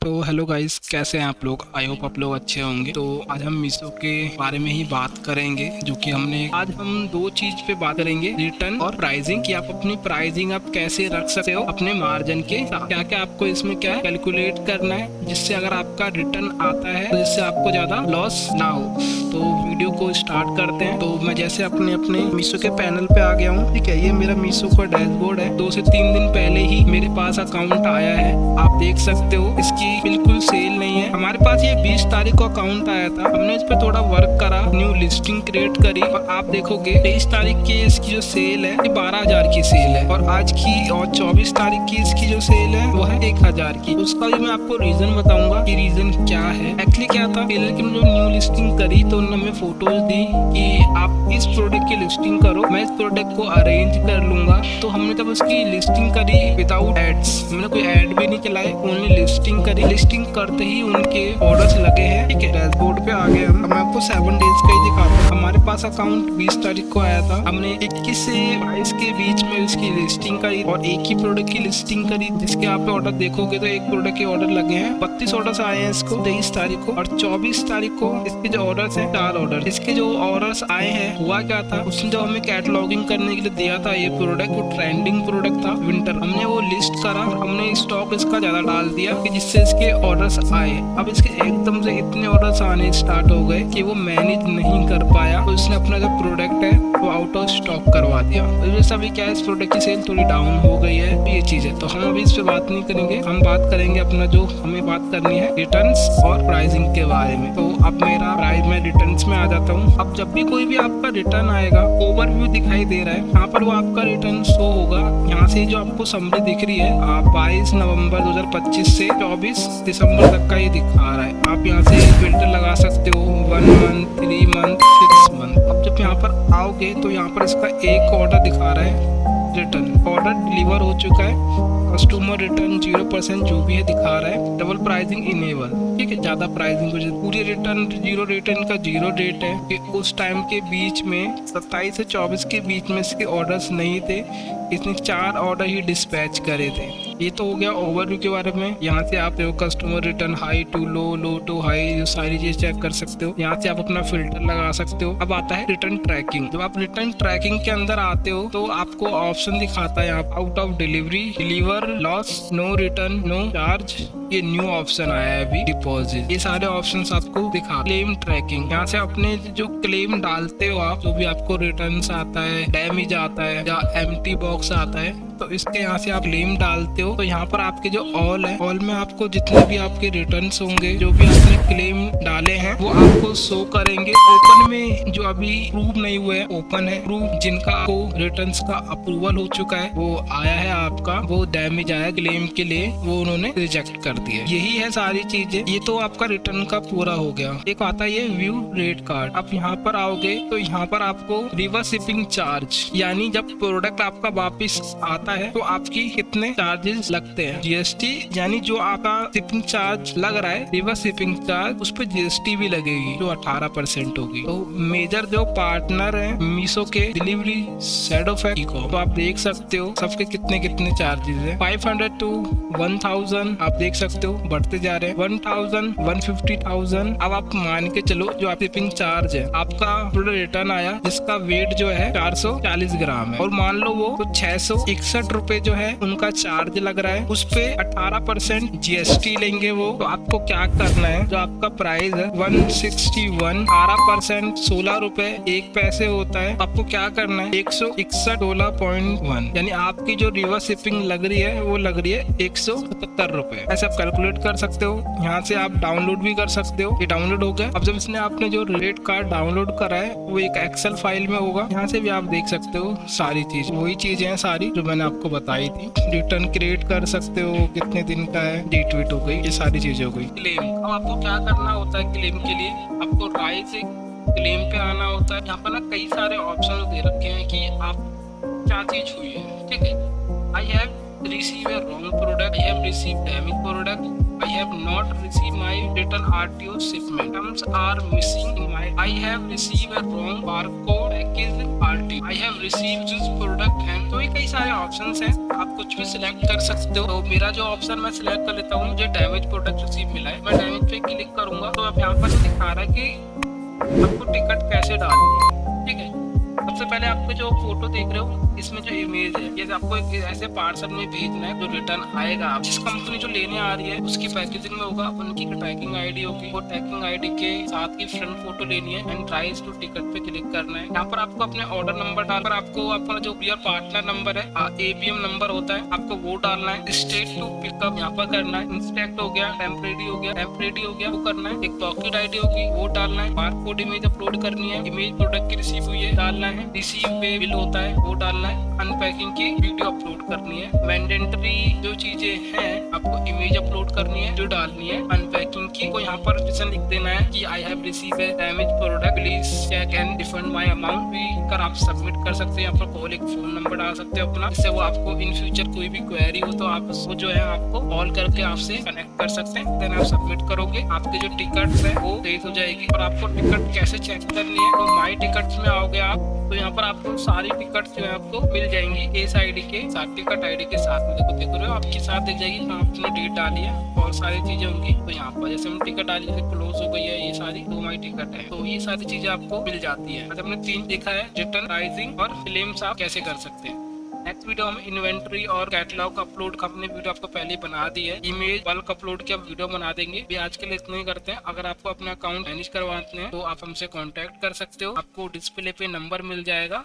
तो hello guys, कैसे हैं आप लोग। आई होप आप लोग अच्छे होंगे। तो आज हम मीशो के बारे में ही बात करेंगे, जो कि आज हम दो चीज पे बात करेंगे, रिटर्न और प्राइसिंग। कि आप अपनी प्राइसिंग आप कैसे रख सकते हो अपने मार्जिन के साथ, क्या क्या आपको इसमें क्या कैलकुलेट करना है, जिससे अगर आपका रिटर्न आता है तो जिससे आपको ज्यादा लॉस ना हो। तो वीडियो को स्टार्ट करते हैं। तो मैं जैसे अपने मीशो के पैनल पे आ गया हूँ। ठीक है, ये मेरा मीशो का डैशबोर्ड है। 2 से 3 दिन पहले ही मेरे पास अकाउंट आया है, आप देख सकते हो। इसकी बिल्कुल सेल नहीं है। हमारे पास ये 20 तारीख को अकाउंट आया था। हमने इस पे थोड़ा वर्क करा, न्यू लिस्टिंग क्रिएट करी, और आप देखोगे 23 तारीख की इसकी जो सेल है ये 12,000 की सेल है, और आज की और 24 तारीख की इसकी जो सेल है वो है 1,000 की। उसका भी मैं आपको रीजन बताऊंगा कि रीजन क्या है। एक्चुअली क्या था, पहले की जो न्यू लिस्टिंग करी तो उन्होंने हमें फोटोज दी कि आप इस प्रोडक्ट की लिस्टिंग करो, मैं इस प्रोडक्ट को अरेंज कर लूंगा। तो हमने तब उसकी लिस्टिंग करी विदाउट एड्स, हमने कोई एड भी नहीं चलाए, ओनली लिस्टिंग करी। लिस्टिंग करते ही उनके ऑर्डर्स लगे हैं। ठीक है, डैशबोर्ड पे आ गए हम। मैं आपको 7 डेज का ही दिखाता हूँ। हमारे पास अकाउंट 20 तारीख को आया था। हमने 21 से 22 के बीच में इसकी लिस्टिंग करी, और एक ही प्रोडक्ट की लिस्टिंग करी, जिसके आप ऑर्डर देखोगे तो एक प्रोडक्ट के ऑर्डर लगे हैं। 32 ऑर्डर्स आए हैं इसको 23 तारीख को, और 24 तारीख को इसके जो ऑर्डर्स हैं 4 ऑर्डर। इसके जो ऑर्डर्स आए हैं, हुआ क्या था, उसने जब हमें कैटलॉगिंग करने के लिए दिया था ये प्रोडक्ट, वो ट्रेंडिंग प्रोडक्ट था विंटर। हमने वो लिस्ट करा और हमने स्टॉक इसका ज्यादा डाल दिया कि जिससे इसके ऑर्डर्स आए। अब इसके एकदम से इतने ऑर्डर्स आने स्टार्ट हो गए कि वो मैनेज नहीं कर पाया, तो इसने अपना जो प्रोडक्ट है वो आउट ऑफ स्टॉक करवा दिया। तो अभी क्या है, इस प्रोडक्ट की सेल थोड़ी डाउन हो गई है, ये चीज है। तो हम अभी इस पे बात नहीं करेंगे, हम बात करेंगे अपना जो हमें बात करनी है रिटर्न्स और प्राइसिंग के बारे में। तो अब मेरा प्राइस में रिटर्न्स में आ जाता हूँ। अब जब भी कोई भी आपका रिटर्न आएगा, ओवरव्यू दिखाई दे रहा है यहाँ पर, वो आपका रिटर्न शो होगा। यहाँ से जो आपको समरी दिख रही है, आप 22 नवंबर 2025 से 24 दिसंबर तक का ये दिखा रहा है। आप यहाँ से फिल्टर लगा सकते हो, 1 मंथ, 3 मंथ, 6 मंथ। अब जब यहाँ पर आओगे तो यहाँ पर इसका एक ऑर्डर दिखा रहा है, रिटर्न ऑर्डर डिलीवर हो चुका है, कस्टमर रिटर्न 0% जो भी है दिखा रहा है, डबल प्राइसिंग इनेबल। ठीक है, ज्यादा प्राइसिंग पूरी रिटर्न 0 रिटर्न का 0 रेट है कि उस टाइम के बीच में 27 से 24 के बीच में इसके ऑर्डर्स नहीं थे, इसने 4 ऑर्डर ही डिस्पैच करे थे। ये तो हो गया ओवरव्यू के बारे में। यहाँ से आप customer return high to low, low to high, जो सारी चीज चेक कर सकते हो। यहाँ से आप अपना फिल्टर लगा सकते हो। अब आता है रिटर्न ट्रैकिंग। जब आप रिटर्न ट्रैकिंग के अंदर आते हो तो आपको ऑप्शन दिखाता है यहाँ out of delivery, deliver, loss, no return, no charge, ये न्यू ऑप्शन आया है अभी, डिपॉजिट। ये सारे ऑप्शंस आपको दिखा। क्लेम ट्रैकिंग, यहाँ से अपने जो क्लेम डालते हो आप, जो भी आपको रिटर्न्स आता है, डैमेज आता है या एम्प्टी बॉक्स आता है, तो इसके यहाँ से आप क्लेम डालते हो। तो यहाँ पर आपके जो ऑल है, ऑल में आपको जितने भी आपके रिटर्न्स होंगे, जो भी आपने क्लेम डाले हैं, वो आपको शो करेंगे। ओपन में जो अभी प्रूव नहीं हुए हैं, ओपन है। प्रूव जिनका आपको रिटर्न्स का अप्रूवल हो चुका है, वो आया है आपका, वो डैमेज आया क्लेम के लिए, वो उन्होंने रिजेक्ट कर दिया। यही है सारी चीजें। ये तो आपका रिटर्न का पूरा हो गया। एक आता है ये व्यू रेट कार्ड। आप यहाँ पर आओगे तो यहाँ पर आपको रिवर्स शिपिंग चार्ज, यानी जब प्रोडक्ट आपका वापिस आता है तो आपकी कितने चार्जेस लगते हैं। जीएसटी, यानी जो आपका शिपिंग चार्ज लग रहा है, रिवर्स शिपिंग चार्ज, उस पर जीएसटी भी लगेगी जो 18% होगी। तो मेजर जो पार्टनर है मीशो के, डिलीवरी, शैडो फैक्ट, तो आप देख सकते हो सबके कितने कितने चार्जेस है। 500 to 1000 आप देख सकते हो, बढ़ते जा रहे हैं। 1000, 150,000। अब आप मान के चलो जो आप शिपिंग चार्ज है, आपका प्रोडक्ट रिटर्न आया जिसका वेट जो है 440 ग्राम है, और मान लो वो तो 661 रुपए जो है उनका चार्ज लग रहा है, उस पे 18% जीएसटी लेंगे वो। तो आपको क्या करना है, जो आपका प्राइस है 161, 18% 16 रुपए 1 पैसे होता है। आपको क्या करना है, 161.1, यानी आपकी जो रिवर्स शिपिंग लग रही है वो लग रही है 177 रुपए। ऐसे आप कैलकुलेट कर सकते हो। यहाँ से आप डाउनलोड भी कर सकते हो। ये डाउनलोड हो गया। अब जब इसने आपने जो रेट कार्ड डाउनलोड करा है वो एक एक्सेल फाइल में होगा, यहाँ से भी आप देख सकते हो सारी चीज, वही चीजें हैं सारी जो मैंने आपको बताई थी। रिटर्न क्रिएट कर सकते हो, कितने दिन का है, डेट वेट हो गई, ये सारी चीजें हो गई। क्लेम, अब आपको क्या करना होता है क्लेम के लिए, आपको राइट से क्लेम पे आना होता है। यहाँ पर ना कई सारे ऑप्शन दे रखे हैं कि आप क्या चीज हुई है। ठीक है, आई have receive A wrong product, I have receive damage product, I have not received my return RTO shipment. Terms are missing in my. I have received a wrong barcode package RTO. I have received this product and तो ये कई सारे options हैं, आप कुछ भी select कर सकते हो। तो मेरा जो ऑप्शन मैं सिलेक्ट कर लेता हूँ, मुझे डैमेज प्रोडक्ट रिसीव मिला है, मैं डैमेज पे क्लिक करूंगा तो अब यहाँ पर दिखा रहा है कि आपको टिकट कैसे डालनी है। ठीक है, सबसे पहले आपको जो फोटो देख रहे हो इसमें जो इमेज है, ये आपको एक ऐसे पार्सल में भेजना है जो रिटर्न आएगा। जिस कंपनी जो लेने आ रही है उसकी पैकेजिंग में होगा, उनकी ट्रैकिंग आईडी होगी, वो ट्रैकिंग आईडी के साथ की फ्रंट फोटो लेनी है एंड राइज टू टिकट पे क्लिक करना है। यहाँ पर आपको अपने ऑर्डर नंबर डालकर आपको अपना जो योर पार्टनर नंबर है, APM नंबर होता है, आपको वो डालना है। स्टेट टू पिकअप यहाँ पर करना है, इंस्पेक्ट हो गया, टेम्परेरी हो गया, वो करना है। एक पॉकेट आईडी होगी वो डालना है, बारकोड इमेज अपलोड करनी है, इमेज प्रोडक्ट की रिसीव हुई है डालना है, रिसीव पे बिल होता है वो डालना है, अनपैकिंग की वीडियो अपलोड करनी है। मैंडेटरी जो चीजें हैं, आपको इमेज अपलोड करनी है जो डालनी है, अनपैकिंग की को यहाँ पर लिख देना है कि I have receive a damage product, please check and refund my amount भी कर आप सबमिट कर सकते हैं। यहाँ पर कॉल एक फोन नंबर डाल सकते हैं अपना, जिससे वो आपको इन फ्यूचर कोई भी क्वेरी हो तो आप उसको जो है आपको कॉल करके आपसे कनेक्ट कर सकते हैं। देन आप सबमिट करोगे, आपके जो टिकट है वो रेस हो जाएगी। और आपको टिकट कैसे चेक करनी है, तो माई टिकट्स में आओगे आप, तो यहाँ पर आपको सारी टिकट जो है आपको मिल जाएंगी एस आईडी के साथ, टिकट आईडी के साथ में। देखो देख रहे हो आपके साथ दिख जाएगी, आपने डेट डाली है और सारी चीजें होंगी। तो यहाँ पर जैसे हम टिकट डाली, जैसे क्लोज हो गई है ये सारी, तो माई टिकट है, तो ये सारी चीजें आपको मिल जाती है। आज हमने 3 देखा है, रिटर्न, प्राइसिंग और फिल्म्स आप कैसे कर सकते हैं। नेक्स्ट वीडियो हम इन्वेंट्री और कैटलॉग अपलोड का अपने वीडियो आपको पहले बना दी है, इमेज बल्क अपलोड की आप वीडियो बना देंगे। भी आज के लिए इतना ही करते हैं। अगर आपको अपना अकाउंट मैनेज करवाते हैं तो आप हमसे कांटेक्ट कर सकते हो, आपको डिस्प्ले पे नंबर मिल जाएगा।